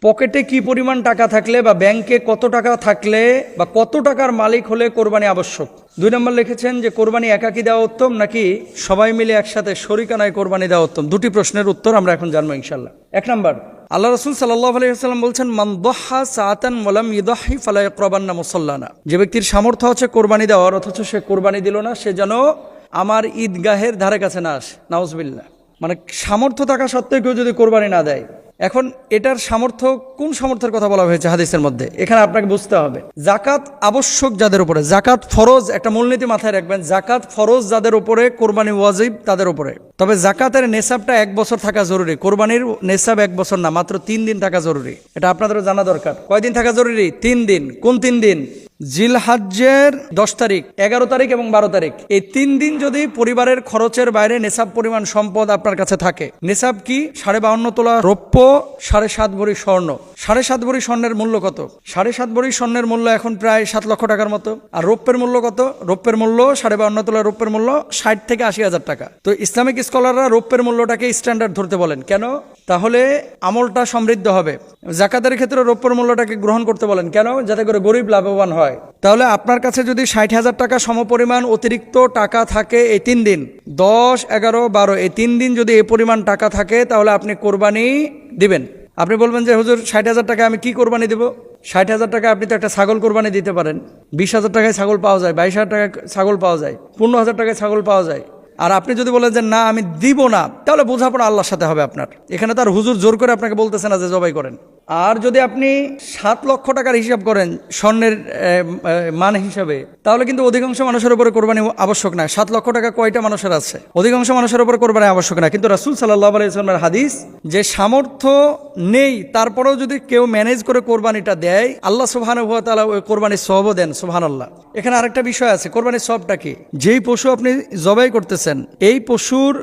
পকেটে কি পরিমাণ টাকা থাকলে বা ব্যাংকে কত টাকা থাকলে বা কত টাকার মালিক হলে কোরবানি আবশ্যক। 2 নম্বর লিখেছেন যে কোরবানি একাকি দেওয়া উত্তম নাকি সবাই মিলে একসাথে শরিকানায় কোরবানি দেওয়া উত্তম। দুটি প্রশ্নের উত্তর আমরা এখন জানবো ইনশাল্লাহ। 1 নম্বর, আল্লাহ রাসূল সাল্লাল্লাহু আলাইহি ওয়াসাল্লাম বলছেন, মান দাহা সাআতান ওয়া লাম ইউদাহি ফালা ইয়াকরাবান্না মুসাল্লানা। যে ব্যক্তির সামর্থ্য আছে কোরবানি দেওয়ার অথচ সে কোরবানি দিল না, সে যেন আমার ঈদগাহের ধারে কাছে না আসে। নাউজুবিল্লাহ। মানে সামর্থ্য থাকা সত্ত্বেও কেউ যদি কোরবানি না দেয়, এখন এটার সামর্থ্য কোন সামর্থ্যের কথা বলা হয়েছে হাদিসের মধ্যে, এখানে আপনাকে বুঝতে হবে। জাকাত আবশ্যক যাদের উপরে, জাকাত ফরজ, একটা মূলনীতি মাথায় রাখবেন, জাকাত ফরজ যাদের উপরে, কোরবানি ওয়াজিব তাদের উপরে। তবে জাকাতের নেসাবটা 1 বছর থাকা জরুরি। কোরবানির নেসাব 1 বছর না, মাত্র 3 দিন থাকা জরুরি। এটা আপনাদেরও জানা দরকার। কয়দিন থাকা জরুরি? 3 দিন। কোন 3 দিন? জিলহজ্জের 10 তারিখ, 11 তারিখ এবং 12 তারিখ। এই 3 দিন যদি পরিবারের খরচের বাইরে নেসাব পরিমাণ সম্পদ আপনার কাছে থাকে। নেসাব কি? 52.5 তোলা রৌপ্য, 7.5 ভরি স্বর্ণ। 7.5 ভরি স্বর্ণের মূল্য কত? 7.5 ভরি স্বর্ণের মূল্য এখন প্রায় 7 লক্ষ টাকার মতো। আর রৌপ্যের মূল্য কত? রৌপ্যের মূল্য 52.5 তোলা রৌপ্যের মূল্য 60 থেকে 80 হাজার টাকা। তো ইসলামিক স্কলাররা রৌপ্যের মূল্যটাকে স্ট্যান্ডার্ড ধরতে বলেন। কেন? তাহলে আমলটা সমৃদ্ধ হবে। জাকাতের ক্ষেত্রে রৌপ্যের মূল্যটাকে গ্রহণ করতে বলেন। কেন? যাতে করে গরিব লাভবান হয়। তাহলে আপনার কাছে যদি 60,000 টাকা সমপরিমাণ অতিরিক্ত টাকা থাকে এই 3 দিন, 10, 11, 12, এই 3 দিন যদি এই পরিমাণ টাকা থাকে, তাহলে আপনি কোরবানি দিবেন। আপনি বলবেন যে হুজুর 60,000 টাকা আমি কি কোরবানি দেব? 60,000 টাকা আপনি তো একটা ছাগল কোরবানি দিতে পারেন। 20,000 টাকায় ছাগল পাওয়া যায়, 22,000 টাকায় ছাগল পাওয়া যায়, 15,000 টাকায় ছাগল পাওয়া যায়। আর আপনি যদি বলেন যে না আমি দিব না, তাহলে বোঝাপড়া আল্লাহর সাথে হবে আপনার। এখানে তার হুজুর জোর করে আপনাকে বলতেছে না যে জবাই করেন। আর যদি আপনি 7 লক্ষ টাকার হিসাব করেন স্বর্ণের মান হিসাবে, তাহলে কিন্তু অধিকাংশ মানুষের উপরে কোরবানি আবশ্যক না। 7 লক্ষ টাকা কয়টা মানুষের আছে? অধিকাংশ মানুষের উপরে কোরবানি আবশ্যক না। কিন্তু রাসূল সাল্লাল্লাহু আলাইহি ওয়াসাল্লামের হাদিস, যে সামর্থ্য নেই তারপরেও যদি কেউ ম্যানেজ করে কোরবানিটা দেয়, আল্লাহ সুবহানাহু ওয়া তাআলা ওই কোরবানির সওয়াবও দেন। সুবহানাল্লাহ। এখানে আরেকটা বিষয় আছে, কোরবানির সওয়াবটা কি? যেই পশু আপনি জবাই করতেছেন, এই পশুর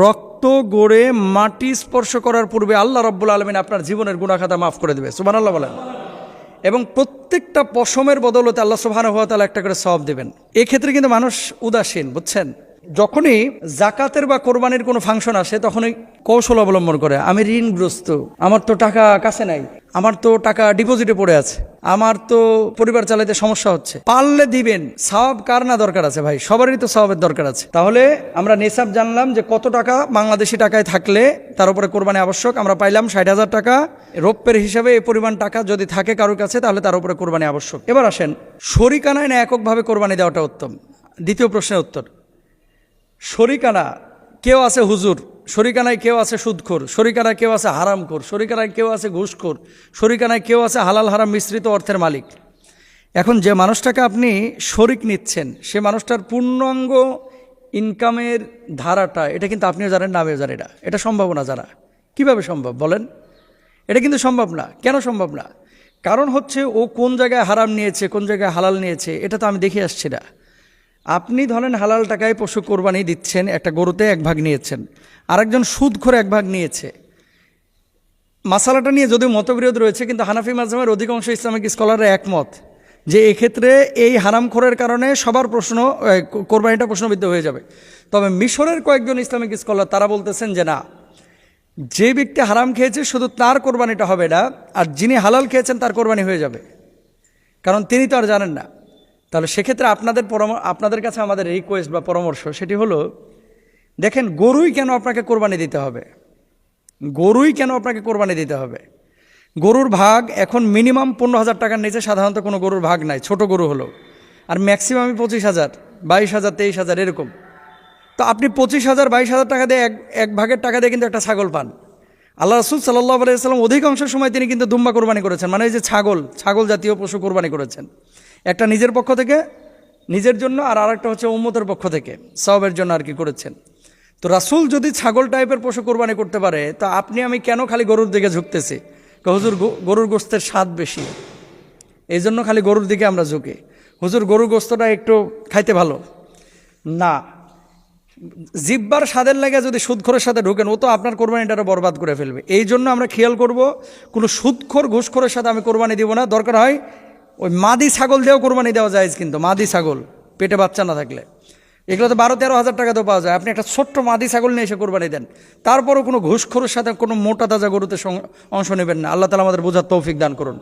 রক্ত গড়ে মাটি স্পর্শ করার পূর্বে আল্লাহ রাব্বুল আলামিন আপনার জীবনের গুনাহ খাতা মাফ করে দেবে। সুবহানাল্লাহ বলেন। এবং প্রত্যেকটা পশমের বদলতে আল্লাহ সুবহানাহু ওয়া তাআলা একটা করে সওয়াব দেবেন। এক্ষেত্রে কিন্তু মানুষ উদাসীন, বুঝছেন? যখনই জাকাতের বা কোরবানির কোনো ফাংশন আসে, তখনই কৌশল অবলম্বন করে, আমি ঋণগ্রস্ত, আমার তো টাকা কাছে নাই, আমার তো টাকা ডিপোজিটে পড়ে আছে, আমার তো পরিবার চালাতে সমস্যা হচ্ছে। পারলে দিবেন। সওয়াব কার না দরকার আছে ভাই? সবারই তো সওয়াবের দরকার আছে। তাহলে আমরা নেসাব জানলাম যে কত টাকা বাংলাদেশি টাকায় থাকলে তার উপরে কোরবানি আবশ্যক। আমরা পাইলাম 60,000 টাকা রৌপ্যের হিসাবে এই পরিমাণ টাকা যদি থাকে কারোর কাছে, তাহলে তার উপরে কোরবানি আবশ্যক। এবার আসেন, শরিকানায় না এককভাবে কোরবানি দেওয়াটা উত্তম? দ্বিতীয় প্রশ্নের উত্তর, শরিকানা কেউ আছে হুজুর, শরিকানায় কেউ আছে সুদখোর, শরিকানায় কেউ আছে হারামখোর, শরিকানায় কেউ আছে ঘুষখোর, শরিকানায় কেউ আছে হালাল হারাম মিশ্রিত অর্থের মালিক। এখন যে মানুষটাকে আপনি শরিক নিচ্ছেন, সে মানুষটার পূর্ণাঙ্গ ইনকামের ধারাটা, এটা কিন্তু আপনিও জানেন না, আমিও জানি না। এটা সম্ভব না জানা। কিভাবে সম্ভব বলেন? এটা কিন্তু সম্ভব না। কেন সম্ভব না? কারণ হচ্ছে ও কোন জায়গায় হারাম নিয়েছে, কোন জায়গায় হালাল নিয়েছে, এটা তো আমি দেখে আসছি না। আপনি ধরেন হালাল টাকায় পশু কোরবানি দিচ্ছেন, একটা গরুতে 1 ভাগ নিয়েছেন, আরেকজন সুদখোর 1 ভাগ নিয়েছে। মাসালাটা নিয়ে যদিও মতবিরোধ রয়েছে, কিন্তু হানাফি মাযহাবের অধিকাংশ ইসলামিক স্কলাররা একমত যে এক্ষেত্রে এই হারামখোরের কারণে সবার কোরবানিটা প্রশ্নবিদ্ধ হয়ে যাবে। তবে মিশরের কয়েকজন ইসলামিক স্কলার তারা বলতেছেন যে না, যে ব্যক্তি হারাম খেয়েছে শুধু তার কোরবানিটা হবে না, আর যিনি হালাল খেয়েছেন তার কোরবানি হয়ে যাবে, কারণ তিনি তো আর জানেন না। তাহলে সেক্ষেত্রে আপনাদের কাছে আমাদের রিকোয়েস্ট বা পরামর্শ, সেটি হলো, দেখেন গরুই কেন আপনাকে কোরবানি দিতে হবে? গরুই কেন আপনাকে কোরবানি দিতে হবে? গরুর ভাগ এখন মিনিমাম 15,000 টাকার নিচে সাধারণত কোনো গরুর ভাগ নাই, ছোট গরু হলো। আর ম্যাক্সিমামই 25,000, 22,000, 23,000 এরকম। তো আপনি 25,000, 22,000 টাকা দিয়ে এক ভাগের টাকা দিয়ে কিন্তু একটা ছাগল পান। আল্লাহ রাসূল সাল্লাল্লাহু আলাইহি ওয়াসাল্লাম অধিকাংশ সময় তিনি কিন্তু দুম্বা কোরবানি করেছেন, মানে এই যে ছাগল জাতীয় পশু কোরবানি করেছেন। একটা নিজের পক্ষ থেকে, নিজের জন্য, আর আরেকটা হচ্ছে উম্মতের পক্ষ থেকে সওয়াবের জন্য আর কি করেছেন। তো রাসূল যদি ছাগল টাইপের পশু কোরবানি করতে পারে, তা আপনি আমি কেন খালি গরুর দিকে ঝুঁকতেছি? হুজুর গরুর গোস্তের স্বাদ বেশি, এই জন্য খালি গরুর দিকে আমরা ঝুঁকি। হুজুর গরুর গোস্তটা একটু খাইতে ভালো না, জিব্বার স্বাদের লাগে যদি সুদখোরের সাথে ঢুকেন, ও তো আপনার কোরবানিটা বরবাদ করে ফেলবে। এই জন্য আমরা খেয়াল করব, কোনো সুদখোর ঘুষখোরের সাথে আমি কোরবানি দিব না। দরকার হয় ওই মাদি ছাগল দিয়েও কোরবানি দেওয়া যায়, কিন্তু মাদি ছাগল পেটে বাচ্চা না থাকলে। এগুলো তো 12-13 হাজার টাকা তো পাওয়া যায়। আপনি একটা ছোট্ট মাদি ছাগল নিয়ে এসে কোরবানি দেন, তারপরও কোনো ঘুষখোরের সাথে কোনো মোটা তাজা গরুতে অংশ নেবেন না। আল্লাহ তাআলা আমাদের বোঝার তৌফিক দান করুন।